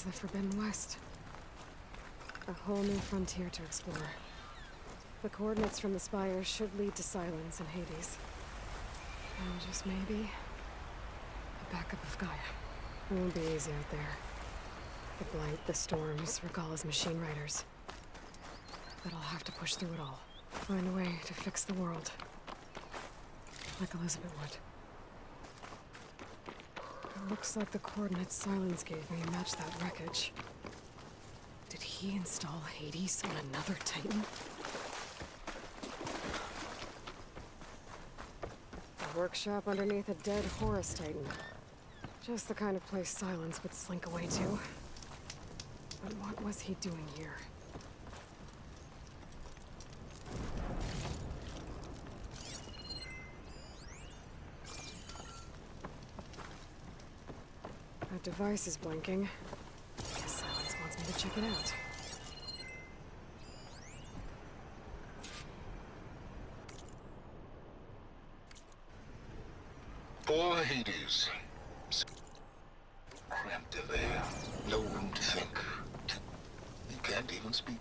the Forbidden West. A whole new frontier to explore. The coordinates from the spires should lead to Silens and Hades. And just maybe, a backup of Gaia. It won't be easy out there. The blight, the storms, Regalla's machine riders. But I'll have to push through it all. Find a way to fix the world. Like Elizabeth would. It looks like the coordinates Silens gave me match that wreckage. Did he install Hades on another Titan? A workshop underneath a dead Horus Titan. Just the kind of place Silens would slink away to. But what was he doing here? That device is blinking. Guess Silens wants me to check it out. Poor Hades. Cramped in there. No room to think. You can't even speak.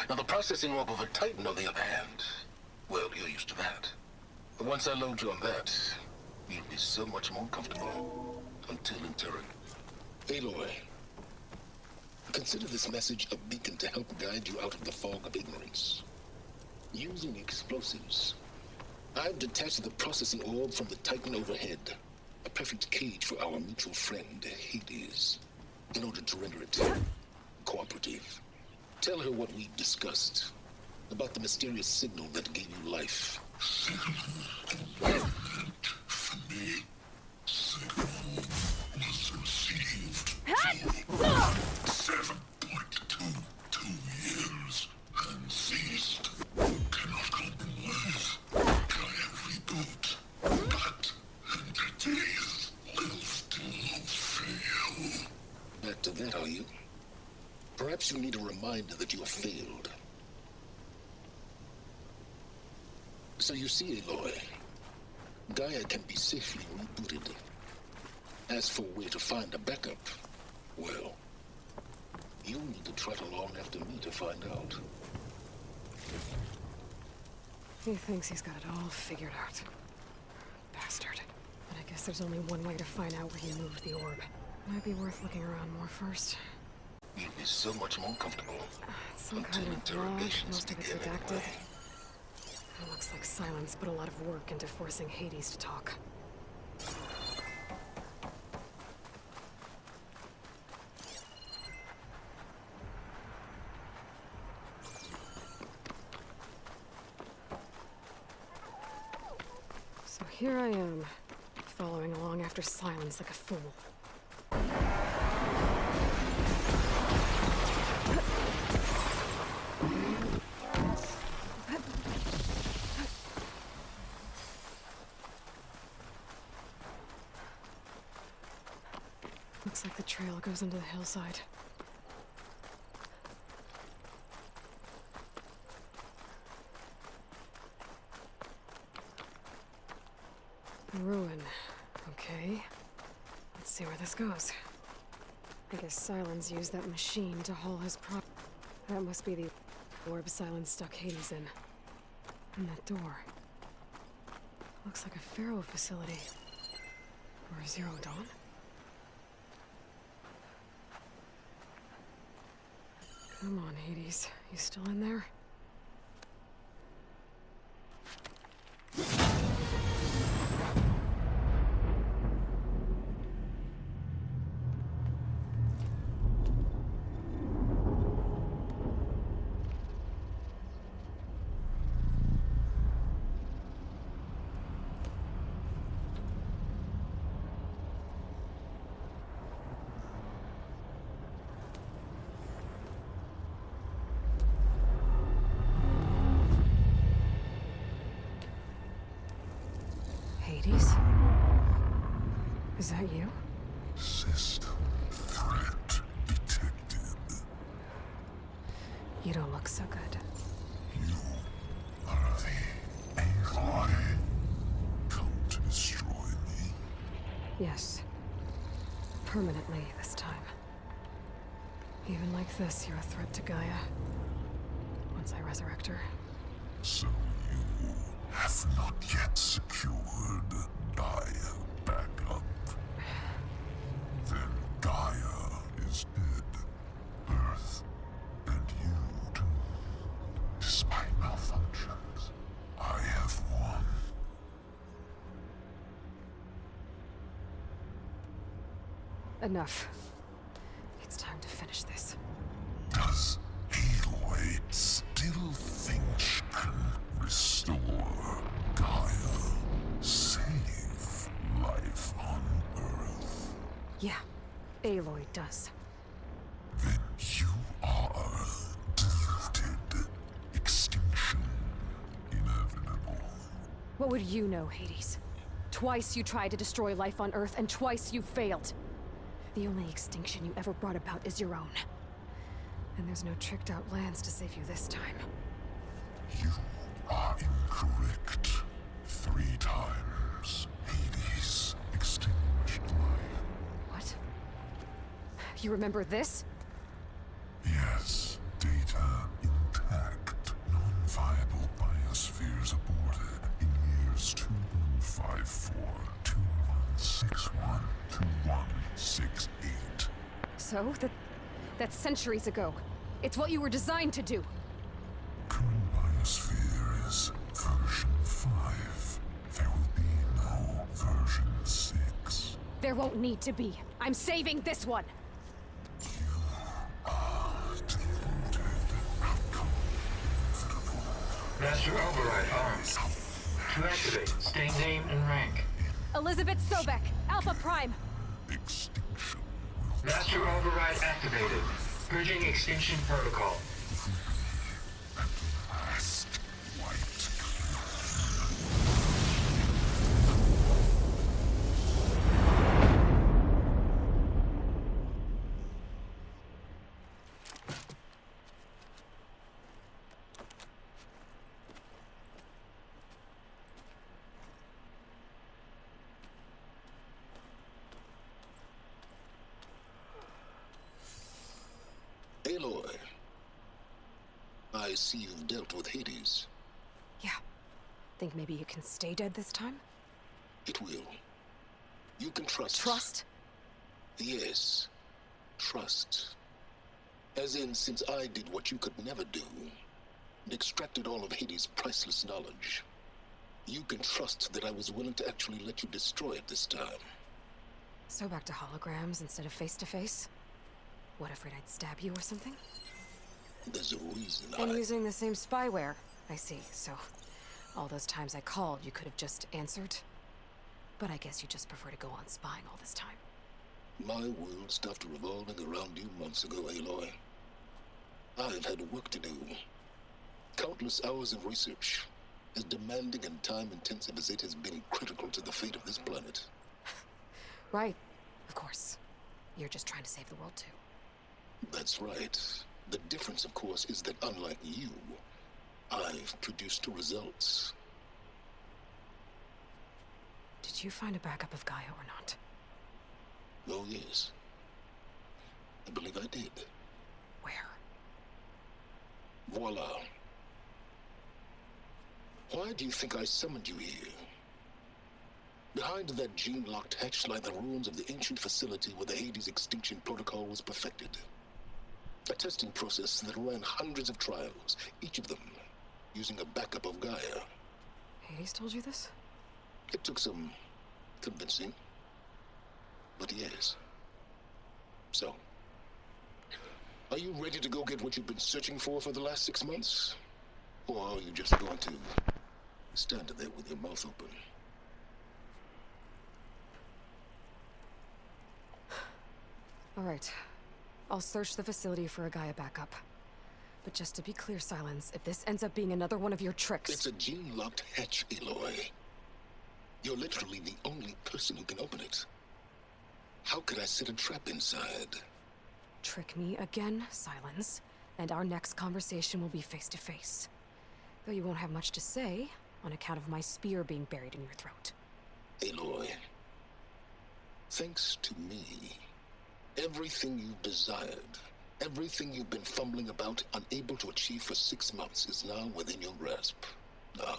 Now the processing orb of a Titan, on the other hand, well, you're used to that. But once I load you on that, you'll be so much more comfortable. Until interrogation. Aloy, consider this message a beacon to help guide you out of the fog of ignorance. Using explosives, I've detached the processing orb from the Titan overhead, a perfect cage for our mutual friend, Hades, in order to render it cooperative. Tell her what we've discussed, about the mysterious signal that gave you life. Signal for me. Signal was received for 7.22 years and ceased. Cannot compromise. Gaia reboot. But entities will still fail. Back to that, are you? Perhaps you need a reminder that you have failed. So you see, Aloj, Gaia can be safely rebooted. As for where to find a backup, well, you'll need to trot along after me to find out. He thinks he's got it all figured out. Bastard. But I guess there's only one way to find out where he moved the orb. Might be worth looking around more first. You'll be so much more comfortable. It's some Until kind of log, interrogations most of it's begin redacted. anyway. It looks like Silens put a lot of work into forcing Hades to talk. So here I am, following along after Silens like a fool. Looks like the trail goes into the hillside. A ruin. Okay. Let's see where this goes. I guess Silens used that machine to haul his prop. That must be the orb Silens stuck Hades in. And that door. Looks like a Pharaoh facility. Or a Zero Dawn? Come on, Hades. You still in there? Hades? Is that you? System threat detected. You don't look so good. You are the Aloj. Come to destroy me. Yes. Permanently this time. Even like this, you're a threat to Gaia. Once I resurrect her. So you have not yet secured Gaia back up. Then Gaia is dead. Earth and you too. Despite malfunctions, I have won. Enough. It's time to finish this. Does Aloj still think she can restore Gaia? Save life on Earth? Yeah, Aloj does. Then you are deluded. Extinction inevitable. What would you know, Hades? Twice you tried to destroy life on Earth, and twice you failed. The only extinction you ever brought about is your own. And there's no tricked-out lands to save you this time. You are incorrect. 3 times Hades extinguished life. What? You remember this? Yes, data intact. Non-viable biospheres aborted in years 2154, 2161, 2168. So? That's centuries ago. It's what you were designed to do. Current biosphere is version 5. There will be no version 6. There won't need to be. I'm saving this one! Master Override armed. To activate, state name and rank. Elizabeth Sobek, Alpha Prime! Extinction Master Override activated. Purging extinction protocol. last white. Aloj, I see you've dealt with Hades. Yeah. Think maybe you can stay dead this time? It will. You can trust. Trust? Yes. Trust. As in, since I did what you could never do, and extracted all of Hades' priceless knowledge, you can trust that I was willing to actually let you destroy it this time. So back to holograms instead of face-to-face? What, afraid I'd stab you or something? There's a reason And using the same spyware. I see, so all those times I called, you could have just answered? But I guess you just prefer to go on spying all this time. My world stopped revolving around you months ago, Aloj. I've had work to do. Countless hours of research, as demanding and time-intensive as it has been critical to the fate of this planet. Right, of course. You're just trying to save the world too. That's right. The difference, of course, is that unlike you, I've produced results. Did you find a backup of Gaia or not? Oh, yes. I believe I did. Where? Voila. Why do you think I summoned you here? Behind that gene-locked hatch lie the ruins of the ancient facility where the Hades extinction protocol was perfected. A testing process that ran hundreds of trials, each of them using a backup of Gaia. Hades told you this? It took some convincing, but yes. So, are you ready to go get what you've been searching for the last 6 months? Or are you just going to stand there with your mouth open? All right. I'll search the facility for a Gaia backup. But just to be clear, Silens, if this ends up being another one of your tricks... It's a gene-locked hatch, Aloj. You're literally the only person who can open it. How could I set a trap inside? Trick me again, Silens, and our next conversation will be face-to-face. Though you won't have much to say, on account of my spear being buried in your throat. Aloj, thanks to me, everything you've desired Everything you've been fumbling about, unable to achieve for 6 months, is now within your grasp. Now,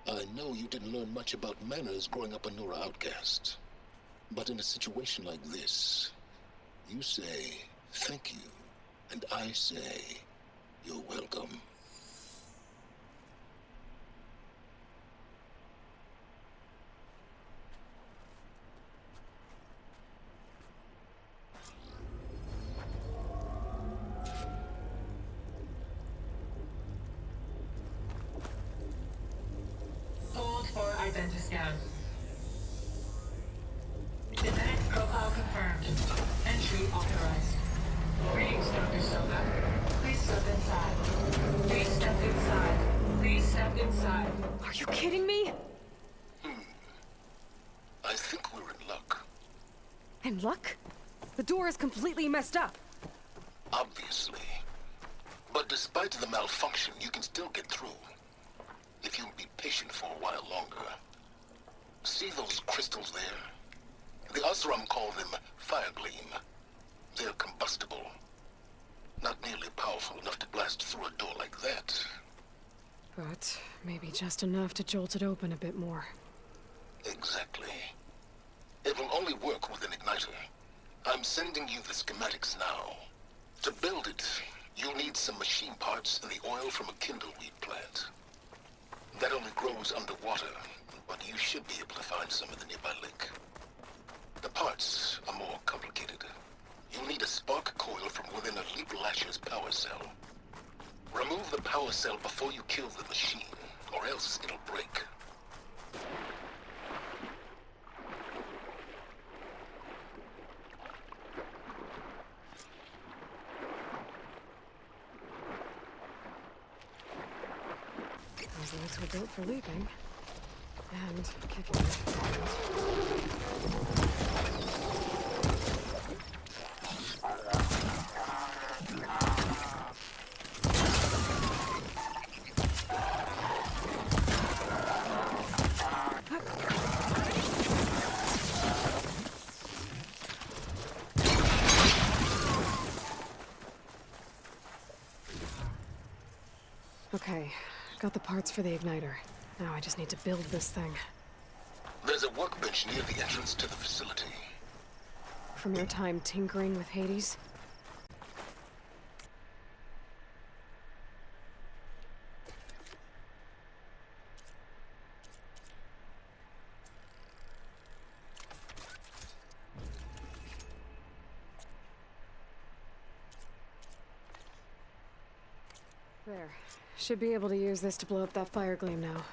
I know you didn't learn much about manners growing up a Nora outcast. But in a situation like this, you say, thank you, and I say, you're welcome. Hold for identiscan. Genetic profile confirmed. Entry authorized. Greetings, Dr. Soga. Please step inside. Please step inside. Please step inside. Are you kidding me? I think we're in luck. In luck? The door is completely messed up. Obviously. But despite the malfunction, you can still get through. If you'll be patient for a while longer. See those crystals there? The Osram call them fire gleam. They're combustible. Not nearly powerful enough to blast through a door like that. But maybe just enough to jolt it open a bit more. Exactly. It will only work with an igniter. I'm sending you the schematics now. To build it, you'll need some machine parts and the oil from a kindleweed plant. That only grows underwater, but you should be able to find some in the nearby lake. The parts are more complicated. You'll need a spark coil from within a leap lasher's power cell. Remove the power cell before you kill the machine, or else it'll break. Those legs were built for leaping. And kicking. Okay, got the parts for the igniter. Now I just need to build this thing. There's a workbench near the entrance to the facility. From your time tinkering with Hades? There. Should be able to use this to blow up that fire gleam now.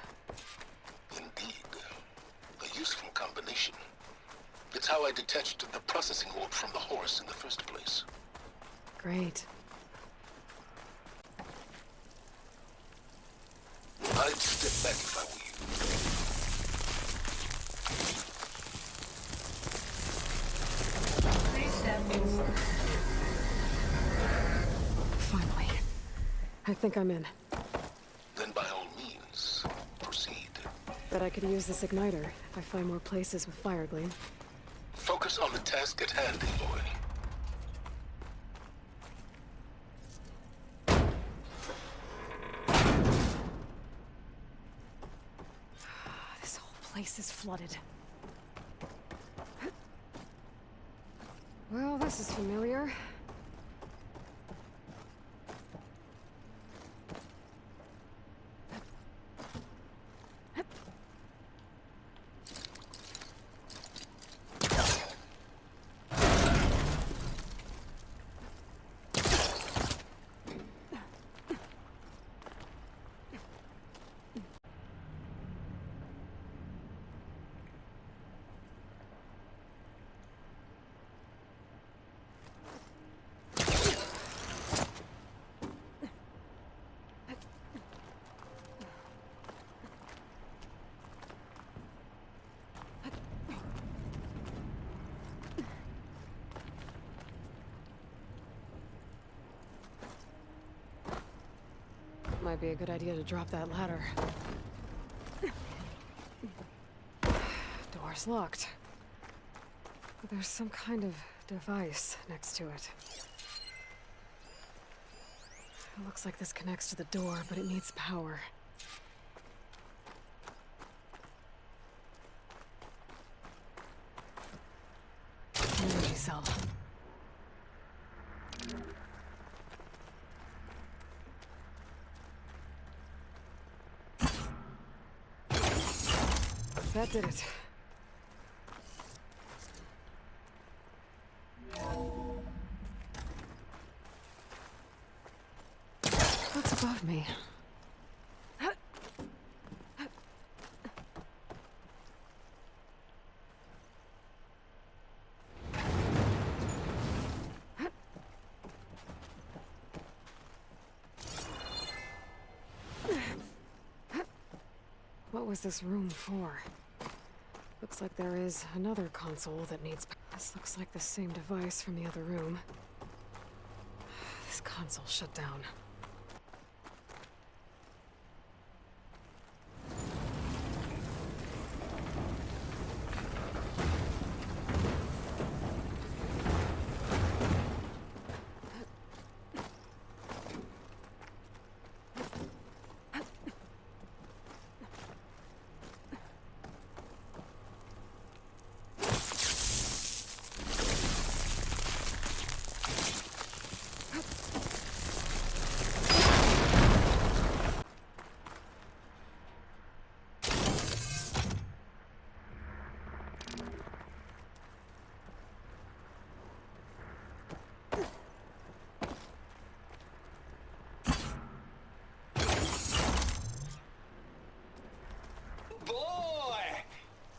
Indeed. A useful combination. It's how I detached the processing orb from the Horus in the first place. Great. I'd step back if I were Please step inside. Finally. I think I'm in. Then by all means, proceed. Bet I could use this igniter if I find more places with fire gleam. Focus on the task at hand, Aloj. This whole place is flooded. Well, this is familiar. Might be a good idea to drop that ladder. Door's locked. But there's some kind of device next to it. It looks like this connects to the door, but it needs power. Energy cell. That did it. What's above me? What was this room for? Looks like there is another console that needs... This looks like the same device from the other room. This console shut down.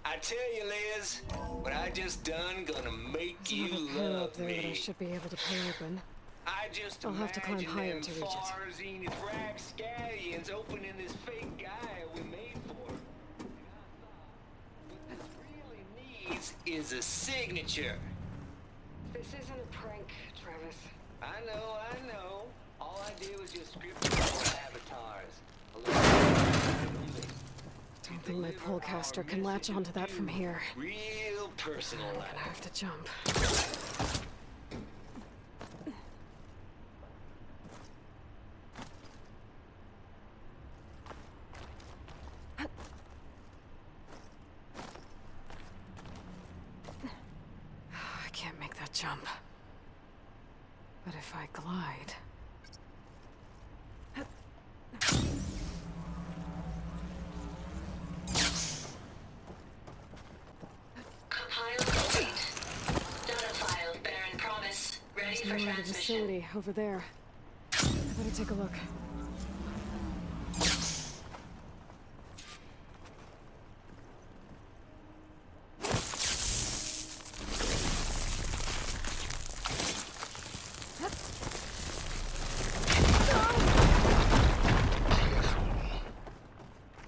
I tell you, Liz, what I just done gonna make you There's another panel love up there that I me. should be able to pay open. I just I'll have to climb imagine higher them to reach it. Farzine scallions opening this fake guy we made for. What this really needs is a signature. This isn't a prank, Travis. I know. All I did was just script avatars. I don't think my polecaster can latch onto that from here. Real personal. I'm gonna have to jump. I can't make that jump. But if I glide... There's more to the facility over there. I better take a look.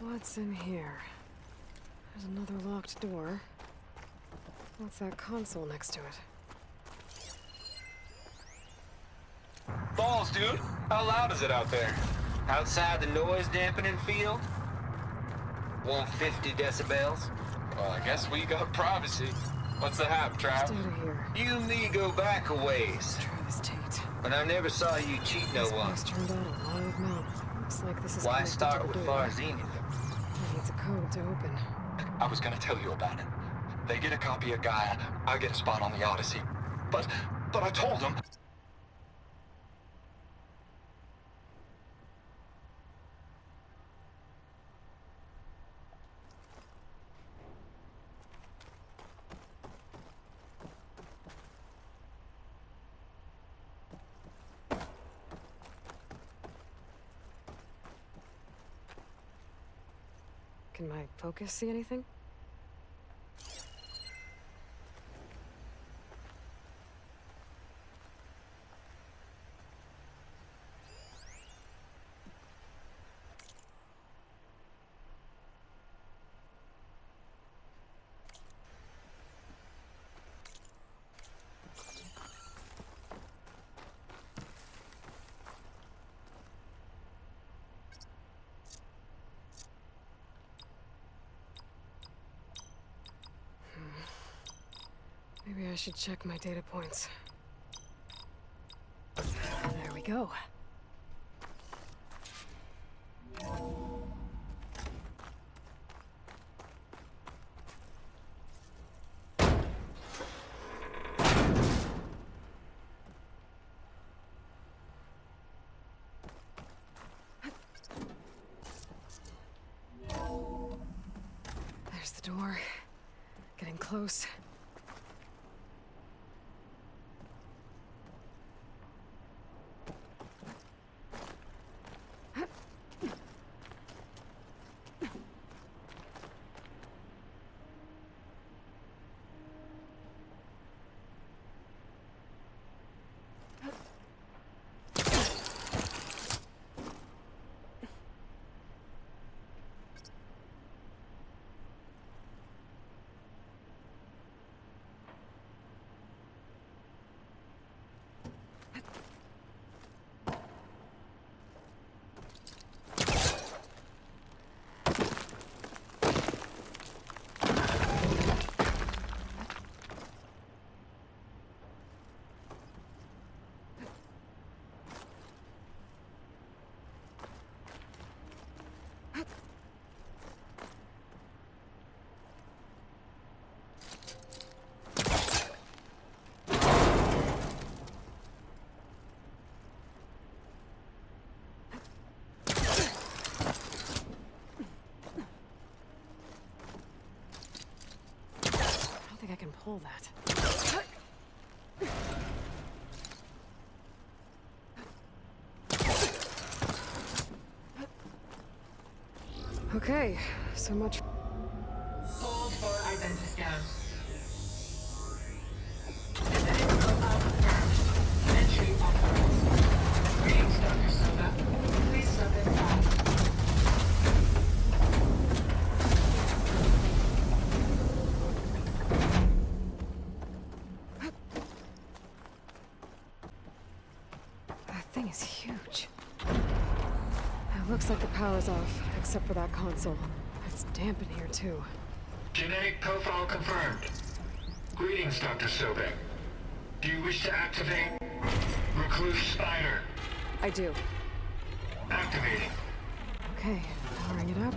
What's in here? There's another locked door. What's that console next to it? Balls, dude. How loud is it out there? Outside the noise dampening field? 150 decibels. Well, I guess we got privacy. What's the hap, Trav? Stay out of here. You and me go back a ways. Travis Tate. But I never saw you cheat no This one. place turned out a live mount. Looks like this is Why connected start to the with door. Farzine? It needs a code to open. I was gonna tell you about it. They get a copy of Gaia, I get a spot on the Odyssey. But I told them... Can my focus see anything? Maybe I should check my data points. There we go. close. I think I can pull that. Okay, so much. Hold for identiscan. Identity profile confirmed. Entry authorized. Greetings, Dr. Silva. Please step inside. That thing is huge. It looks like the power's off, except for that console. It's damp in here, too. Genetic profile confirmed. Greetings, Dr. Sobek. Do you wish to activate Recluse Spider? I do. Activating. Okay, powering it up.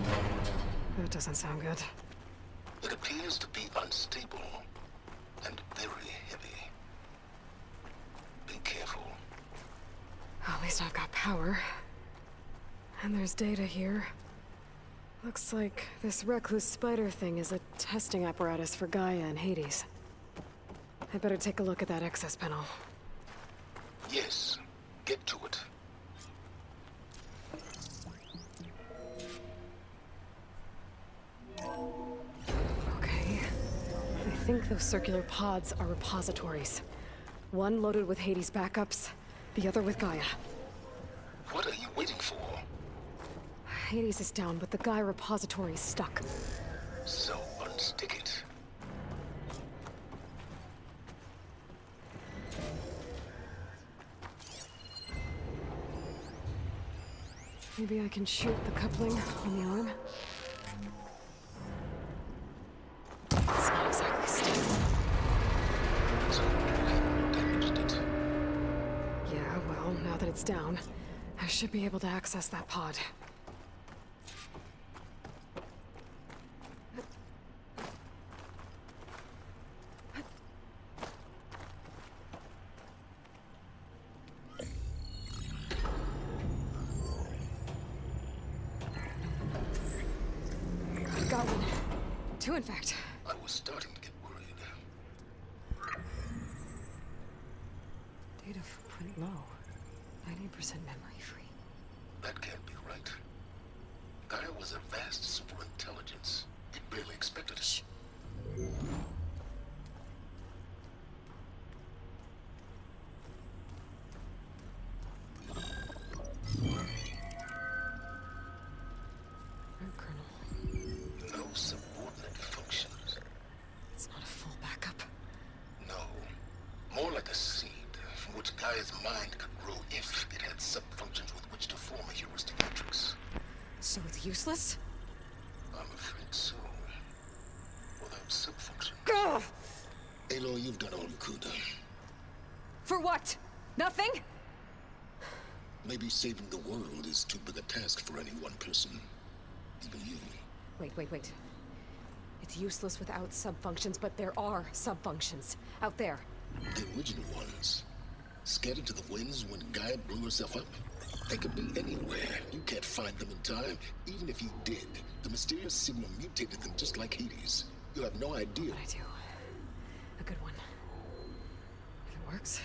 That doesn't sound good. It appears to be unstable and very heavy. Be careful. At least I've got power. And there's data here. Looks like this recluse spider thing is a testing apparatus for Gaia and Hades. I better take a look at that access panel. Yes, get to it. Okay. I think those circular pods are repositories. One loaded with Hades backups, the other with Gaia. What are you waiting for? Hades is down, but the Gaia repository is stuck. So unstick it. Maybe I can shoot the coupling on the arm. It's not exactly stable. So you haven't damaged it. Yeah, well, now that it's down, I should be able to access that pod. Got one. Two, in fact. I was starting to get worried. Data footprint low. 90% memory free. That can't be right. Gaia was a vast superintelligence. It barely expected it. Colonel. No subordinate functions. It's not a full backup. No. More like a seed from which Gaia's mind could grow if it had sub-functions with which to form a heuristic matrix. So it's useless? I'm afraid so. Without sub-functions. Gah! Aloy, you've done all you could. For what? Nothing? Maybe saving the world is too big a task for any one person. Even you. Wait. It's useless without sub-functions, but there are sub-functions out there. The original ones. Scattered to the winds when Gaia blew herself up? They could be anywhere. You can't find them in time. Even if you did, the mysterious signal mutated them just like Hades. You have no idea. What I do? good one. If it works.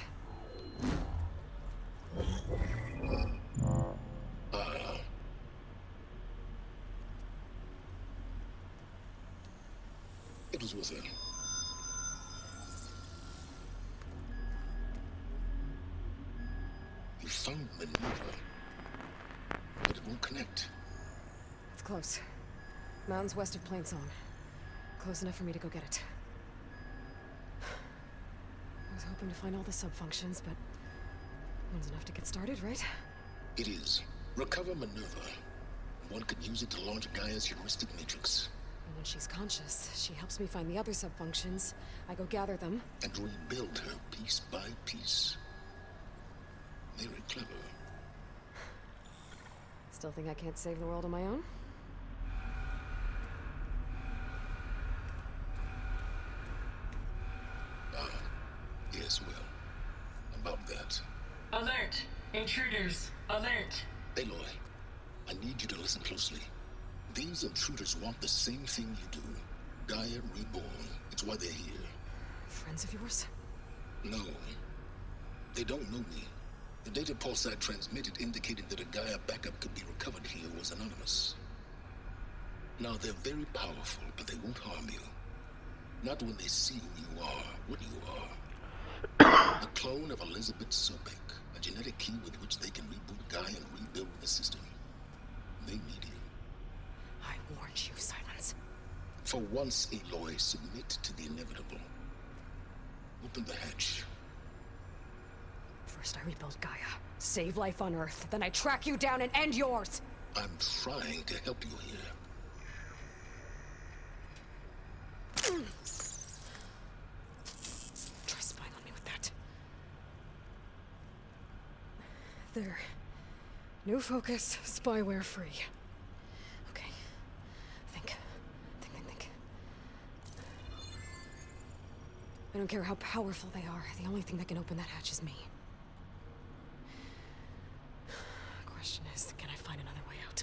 It was worth it. You found maneuver, but it won't connect. It's close. Mountains west of Plain Song. Close enough for me to go get it. I was hoping to find all the sub-functions, but one's enough to get started, right? It is. Recover maneuver. One could use it to launch Gaia's heuristic matrix. And when she's conscious, she helps me find the other sub-functions. I go gather them. And rebuild her piece by piece. Very clever. Still think I can't save the world on my own? Yes, well, about that. Alert! Intruders! Alert! Aloy, I need you to listen closely. These intruders want the same thing you do. Gaia reborn. It's why they're here. Friends of yours? No. They don't know me. The data pulse I transmitted indicated that a Gaia backup could be recovered here was anonymous. Now, they're very powerful, but they won't harm you. Not when they see who you are, what you are. A clone of Elizabeth Sobek, a genetic key with which they can reboot Gaia and rebuild the system. They need you. I warned you, Silence. For once, Aloy, submit to the inevitable. Open the hatch. First I rebuild Gaia, save life on Earth, then I track you down and end yours! I'm trying to help you here. Try spying on me with that. There. New focus, spyware free. Okay. Think. I don't care how powerful they are. The only thing that can open that hatch is me. Question is, can I find another way out?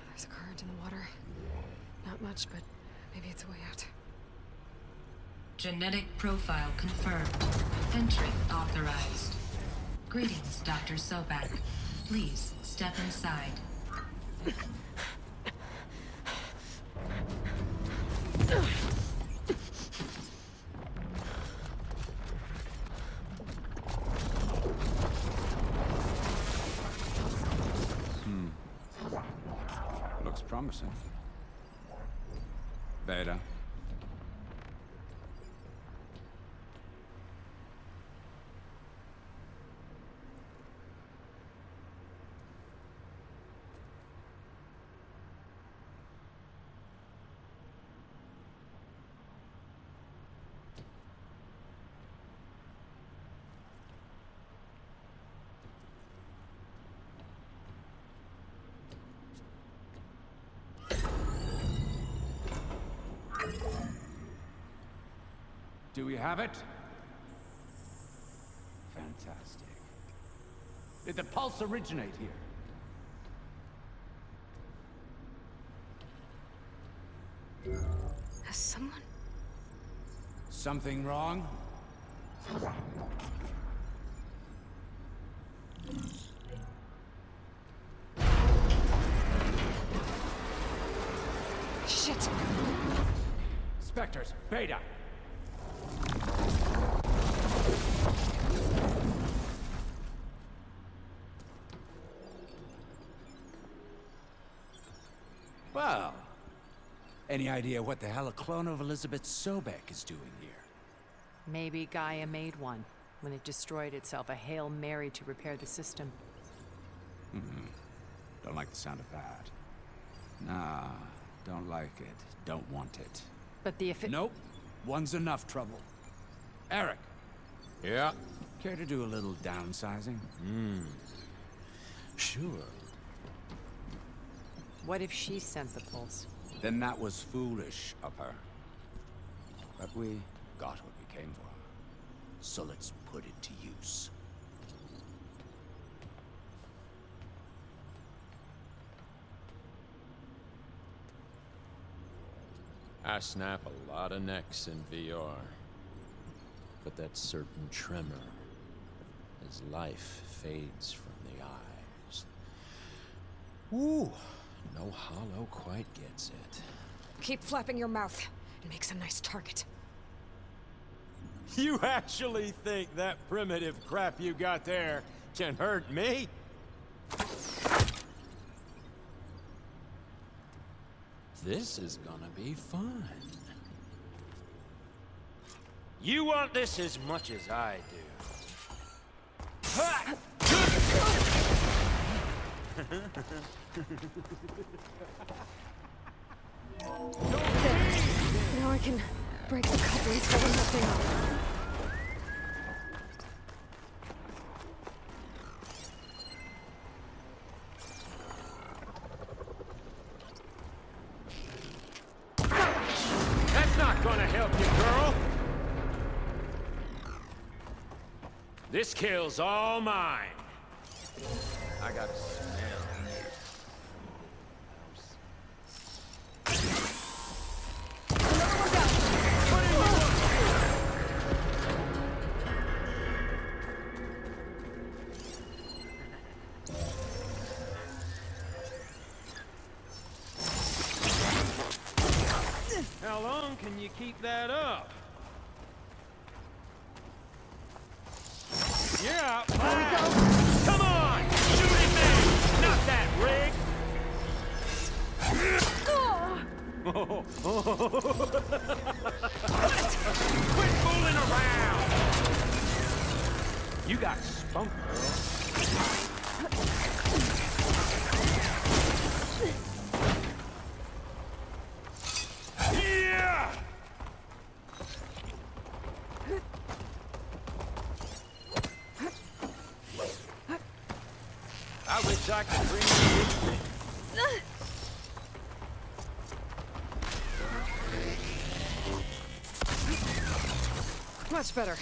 There's a current in the water. Not much, but maybe it's a way out. Genetic profile confirmed. Entry authorized. Greetings, Dr. Sobek. Please step inside. Looks promising. Vrata. Do we have it? Fantastic. Did the pulse originate here? Has someone... Something wrong? Shit! Spectres, Beta! Well, any idea what the hell a clone of Elizabeth Sobek is doing here? Maybe Gaia made one when it destroyed itself, a Hail Mary to repair the system. Don't like the sound of that. Nah, don't like it. Don't want it. But the Nope. One's enough trouble. Eric. Yeah? Care to do a little downsizing? Sure. What if she sent the pulse? Then that was foolish of her. But we got what we came for. So let's put it to use. I snap a lot of necks in VR. But that certain tremor as life fades from the eyes. Ooh, no hollow quite gets it. Keep flapping your mouth. It makes a nice target. You actually think that primitive crap you got there can hurt me? This is gonna be fun. You want this as much as I do. Ha! There. Now I can break the couplings holding that thing up. That's not gonna help you, girl. This kill's all mine. I got a smell. How long can you keep that up? Yeah, there we go. Come on! Shoot at me! Not that rig! Quit fooling around! You got spunk, girl. Yeah! I wish I could bring you with me. Much better.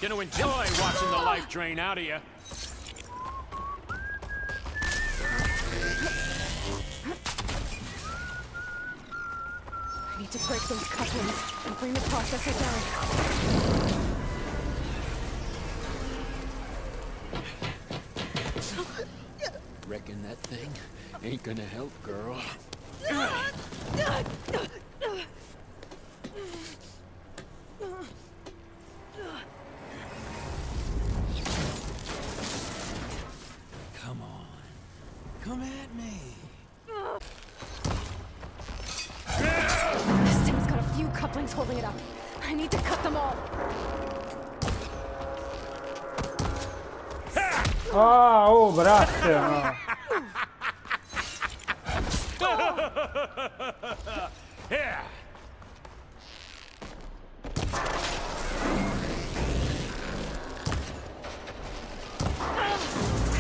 Gonna enjoy watching the life drain out of you. I need to break those couplings and bring the processor down. Reckon that thing ain't gonna help, girl. Come on. Come at me. This thing's got a few couplings holding it up. I need to cut them all. Ah, oh, grazie. No. Yeah.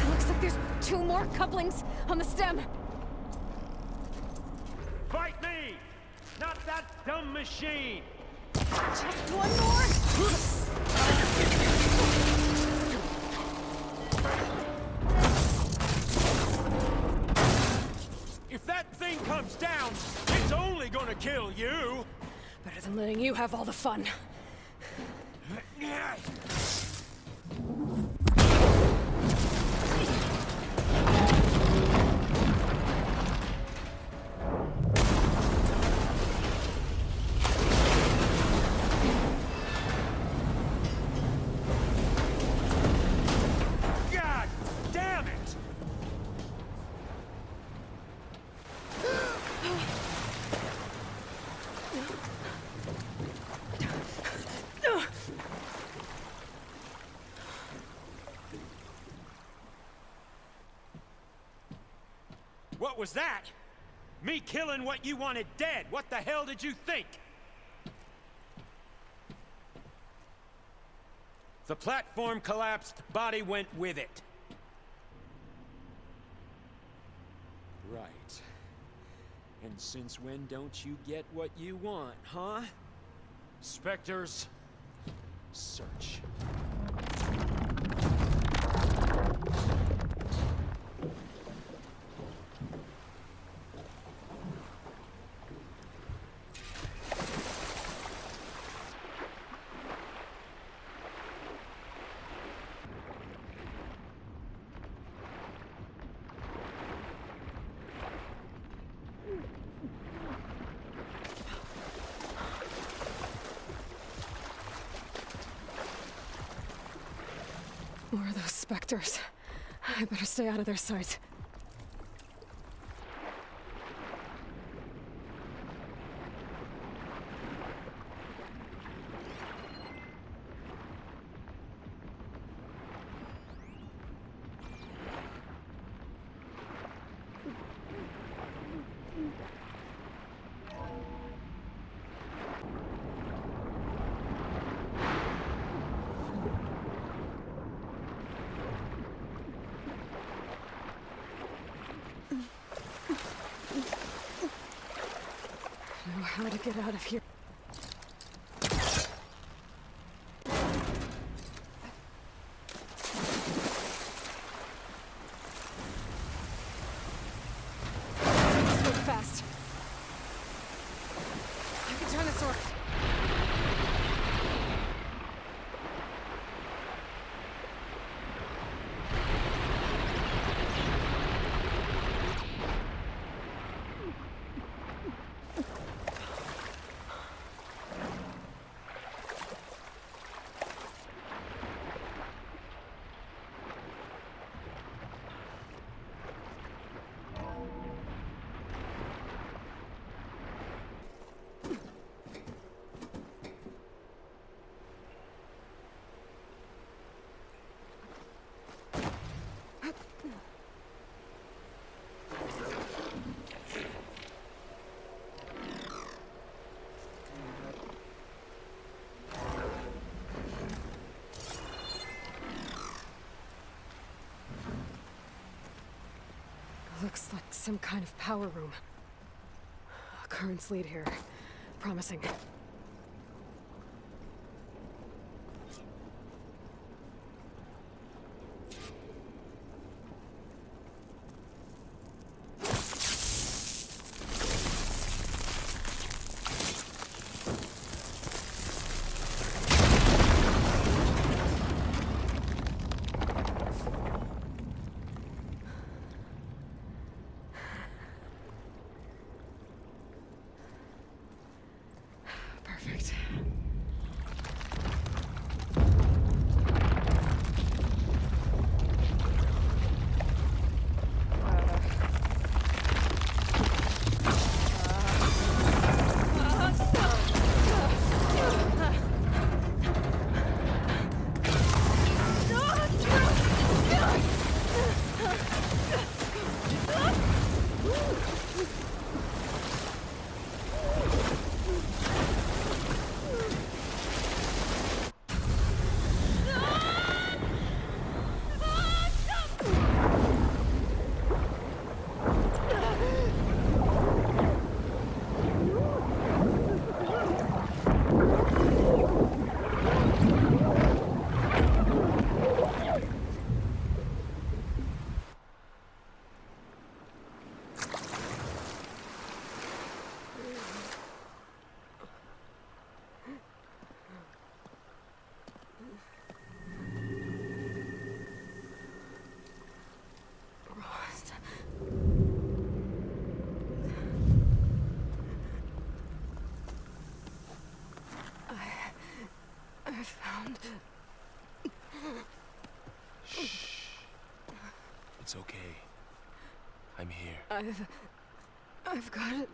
Looks like there's 2 more couplings on the stem. Fight me, not that dumb machine. Just one more. If that thing comes down, it's only gonna kill you. Better than letting you have all the fun. God damn it! What was that? Me killing what you wanted dead. What the hell did you think? The platform collapsed, body went with it. Right. And since when don't you get what you want, huh? Spectres, search. More of those specters. I better stay out of their sight. Know how to get out of here. Let's move fast. I can turn the sword. Looks like some kind of power room. Currents lead here. Promising. Perfect. I found... Shh. It's okay. I'm here. I've got it